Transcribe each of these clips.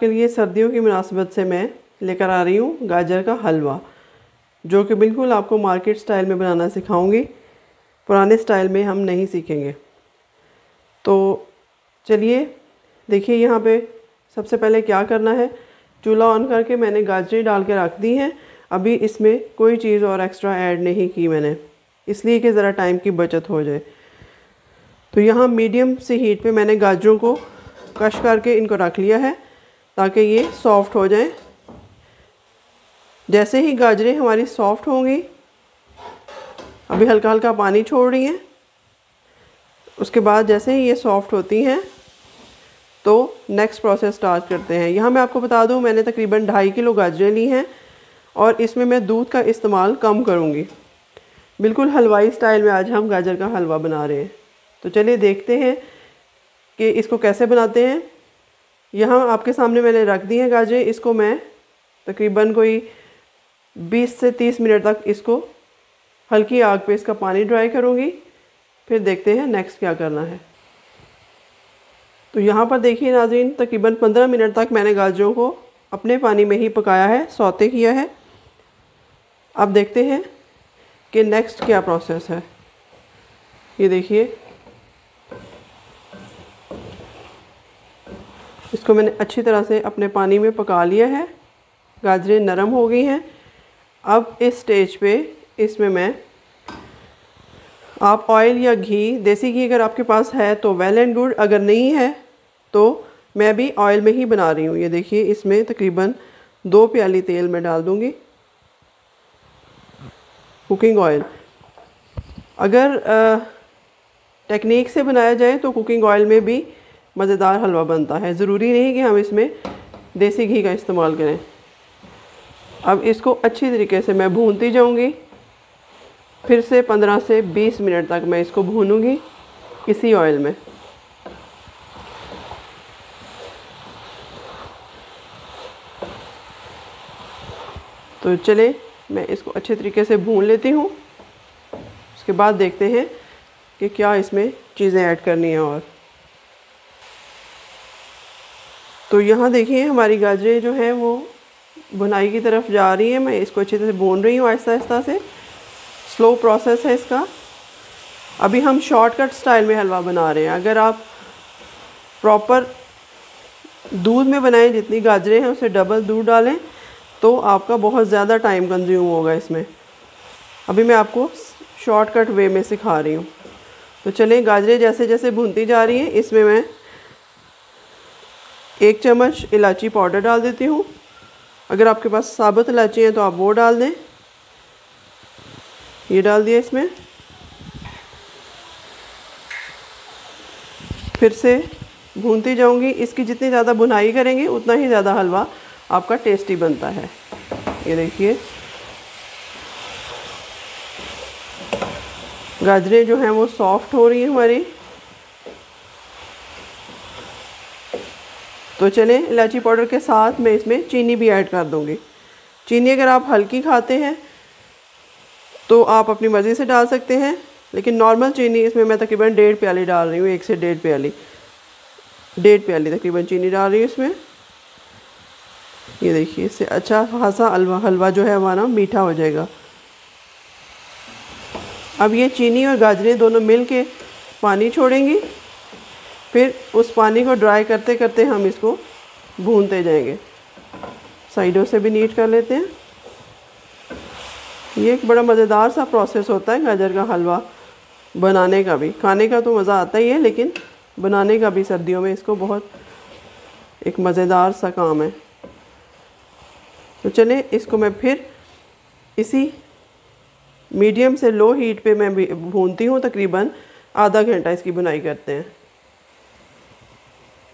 आपके लिए सर्दियों की मुनासिबत से मैं लेकर आ रही हूँ गाजर का हलवा, जो कि बिल्कुल आपको मार्केट स्टाइल में बनाना सिखाऊंगी। पुराने स्टाइल में हम नहीं सीखेंगे। तो चलिए देखिए, यहाँ पे सबसे पहले क्या करना है। चूल्हा ऑन करके मैंने गाजरें डाल के रख दी हैं। अभी इसमें कोई चीज़ और एक्स्ट्रा ऐड नहीं की मैंने, इसलिए कि ज़रा टाइम की बचत हो जाए। तो यहाँ मीडियम से हीट पे मैंने गाजरों को कश करके इनको रख लिया है ताकि ये सॉफ़्ट हो जाएं। जैसे ही गाजरें हमारी सॉफ़्ट होंगी, अभी हल्का हल्का पानी छोड़ रही हैं, उसके बाद जैसे ही ये सॉफ़्ट होती हैं तो नेक्स्ट प्रोसेस स्टार्ट करते हैं। यहाँ मैं आपको बता दूँ, मैंने तकरीबन 2.5 किलो गाजरें ली हैं और इसमें मैं दूध का इस्तेमाल कम करूँगी। बिल्कुल हलवाई स्टाइल में आज हम गाजर का हलवा बना रहे हैं। तो चलिए देखते हैं कि इसको कैसे बनाते हैं। यहाँ आपके सामने मैंने रख दी हैं गाजरें। इसको मैं तकरीबन कोई 20 से 30 मिनट तक इसको हल्की आग पे इसका पानी ड्राई करूँगी। फिर देखते हैं नेक्स्ट क्या करना है। तो यहाँ पर देखिए नाज़रीन, तकरीबन 15 मिनट तक मैंने गाजरों को अपने पानी में ही पकाया है, सौते किया है। अब देखते हैं कि नेक्स्ट क्या प्रोसेस है। ये देखिए, इसको मैंने अच्छी तरह से अपने पानी में पका लिया है। गाजरें नरम हो गई हैं। अब इस स्टेज पे इसमें मैं, आप ऑयल या घी, देसी घी अगर आपके पास है तो वेल एंड गुड, अगर नहीं है तो मैं भी ऑयल में ही बना रही हूँ। ये देखिए, इसमें तकरीबन 2 प्याली तेल मैं डाल दूँगी, कुकिंग ऑयल। अगर टेक्निक से बनाया जाए तो कुकिंग ऑयल में भी मज़ेदार हलवा बनता है। ज़रूरी नहीं कि हम इसमें देसी घी का इस्तेमाल करें। अब इसको अच्छी तरीके से मैं भूनती जाऊंगी। फिर से 15 से 20 मिनट तक मैं इसको भूनूंगी इसी ऑयल में। तो चले मैं इसको अच्छे तरीके से भून लेती हूँ। उसके बाद देखते हैं कि क्या इसमें चीज़ें ऐड करनी है। और तो यहाँ देखिए, हमारी गाजरें जो हैं वो भुनाई की तरफ जा रही हैं। मैं इसको अच्छे से भून रही हूँ आहिस्ता आहिस्ता से। स्लो प्रोसेस है इसका। अभी हम शॉर्टकट स्टाइल में हलवा बना रहे हैं। अगर आप प्रॉपर दूध में बनाएं, जितनी गाजरें हैं उससे डबल दूध डालें, तो आपका बहुत ज़्यादा टाइम कंज्यूम होगा इसमें। अभी मैं आपको शॉर्टकट वे में सिखा रही हूँ। तो चलें, गाजरें जैसे जैसे भूनती जा रही हैं, इसमें मैं 1 चम्मच इलायची पाउडर डाल देती हूँ। अगर आपके पास साबुत इलायची है तो आप वो डाल दें। ये डाल दिया इसमें। फिर से भूनती जाऊंगी। इसकी जितनी ज़्यादा भुनाई करेंगे उतना ही ज़्यादा हलवा आपका टेस्टी बनता है। ये देखिए, गाजरें जो हैं वो सॉफ्ट हो रही हैं हमारी। तो चलें, इलायची पाउडर के साथ मैं इसमें चीनी भी ऐड कर दूंगी। चीनी अगर आप हल्की खाते हैं तो आप अपनी मर्ज़ी से डाल सकते हैं, लेकिन नॉर्मल चीनी इसमें मैं तकरीबन 1.5 प्याली डाल रही हूँ। 1 से 1.5 प्याली, 1.5 प्याली तकरीबन चीनी डाल रही हूँ इसमें। ये देखिए, इससे अच्छा खासा हलवा जो है हमारा मीठा हो जाएगा। अब ये चीनी और गाजरें दोनों मिल के पानी छोड़ेंगी। फिर उस पानी को ड्राई करते करते हम इसको भूनते जाएंगे। साइडों से भी नीट कर लेते हैं। ये एक बड़ा मज़ेदार सा प्रोसेस होता है गाजर का हलवा बनाने का भी। खाने का तो मज़ा आता ही है, लेकिन बनाने का भी सर्दियों में इसको बहुत एक मज़ेदार सा काम है। तो चलें, इसको मैं फिर इसी मीडियम से लो हीट पे मैं भूनती हूँ। तकरीबन आधा घंटा इसकी बुनाई करते हैं।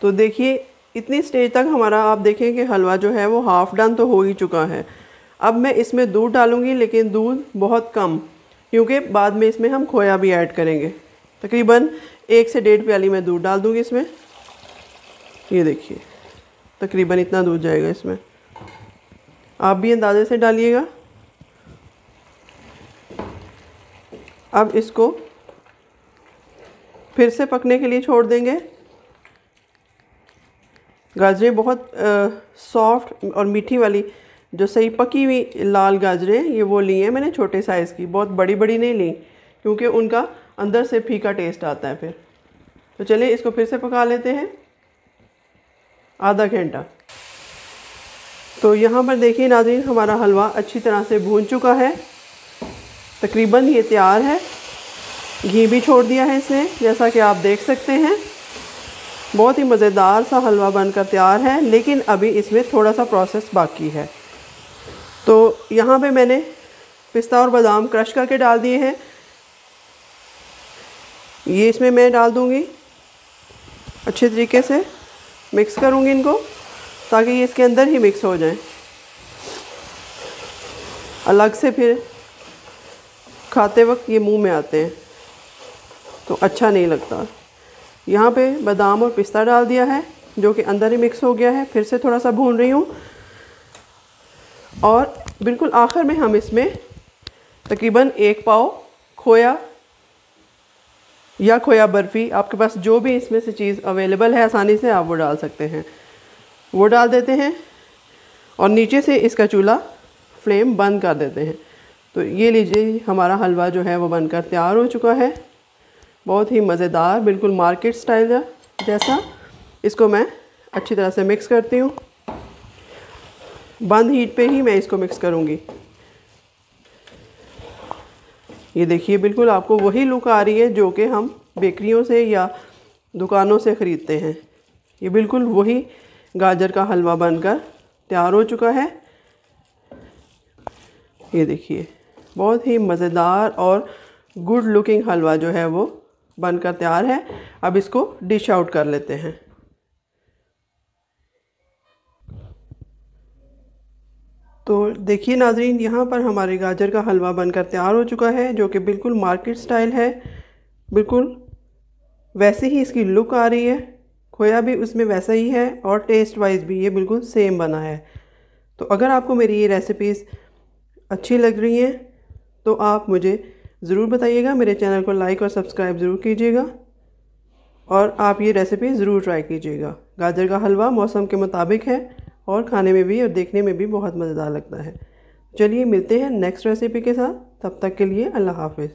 तो देखिए, इतनी स्टेज तक हमारा, आप देखें कि हलवा जो है वो हाफ़ डन तो हो ही चुका है। अब मैं इसमें दूध डालूँगी, लेकिन दूध बहुत कम, क्योंकि बाद में इसमें हम खोया भी ऐड करेंगे। तकरीबन 1 से 1.5 प्याली मैं दूध डाल दूँगी इसमें। ये देखिए, तकरीबन इतना दूध जाएगा इसमें। आप भी अंदाजे से डालिएगा। अब इसको फिर से पकने के लिए छोड़ देंगे। गाजरें बहुत सॉफ्ट और मीठी वाली, जो सही पकी हुई लाल गाजरें ये वो ली हैं मैंने, छोटे साइज़ की, बहुत बड़ी बड़ी नहीं ली क्योंकि उनका अंदर से फीका टेस्ट आता है फिर। तो चलिए इसको फिर से पका लेते हैं आधा घंटा। तो यहाँ पर देखिए नाज़रीन, हमारा हलवा अच्छी तरह से भून चुका है, तकरीबन ये तैयार है। घी भी छोड़ दिया है इसने, जैसा कि आप देख सकते हैं। बहुत ही मज़ेदार सा हलवा बनकर तैयार है, लेकिन अभी इसमें थोड़ा सा प्रोसेस बाकी है। तो यहाँ पे मैंने पिस्ता और बादाम क्रश करके डाल दिए हैं, ये इसमें मैं डाल दूँगी। अच्छे तरीके से मिक्स करूँगी इनको ताकि ये इसके अंदर ही मिक्स हो जाएं, अलग से फिर खाते वक्त ये मुंह में आते हैं तो अच्छा नहीं लगता। यहाँ पे बादाम और पिस्ता डाल दिया है जो कि अंदर ही मिक्स हो गया है। फिर से थोड़ा सा भून रही हूँ और बिल्कुल आखिर में हम इसमें तकरीबन 1 पाव खोया या खोया बर्फ़ी, आपके पास जो भी इसमें से चीज़ अवेलेबल है आसानी से आप वो डाल सकते हैं, वो डाल देते हैं और नीचे से इसका चूल्हा फ्लेम बंद कर देते हैं। तो ये लीजिए हमारा हलवा जो है वो बनकर तैयार हो चुका है, बहुत ही मज़ेदार, बिल्कुल मार्केट स्टाइल जैसा। इसको मैं अच्छी तरह से मिक्स करती हूँ, बंद हीट पे ही मैं इसको मिक्स करूँगी। ये देखिए बिल्कुल आपको वही लुक आ रही है जो कि हम बेकरियों से या दुकानों से ख़रीदते हैं। ये बिल्कुल वही गाजर का हलवा बनकर तैयार हो चुका है। ये देखिए बहुत ही मज़ेदार और गुड लुकिंग हलवा जो है वो बनकर तैयार है। अब इसको डिश आउट कर लेते हैं। तो देखिए नाज़रीन, यहाँ पर हमारे गाजर का हलवा बनकर तैयार हो चुका है जो कि बिल्कुल मार्केट स्टाइल है, बिल्कुल वैसे ही इसकी लुक आ रही है, खोया भी उसमें वैसा ही है और टेस्ट वाइज भी ये बिल्कुल सेम बना है। तो अगर आपको मेरी ये रेसिपीज़ अच्छी लग रही हैं तो आप मुझे ज़रूर बताइएगा, मेरे चैनल को लाइक और सब्सक्राइब ज़रूर कीजिएगा और आप ये रेसिपी ज़रूर ट्राई कीजिएगा। गाजर का हलवा मौसम के मुताबिक है और खाने में भी और देखने में भी बहुत मज़ेदार लगता है। चलिए मिलते हैं नेक्स्ट रेसिपी के साथ, तब तक के लिए अल्लाह हाफ़िज़।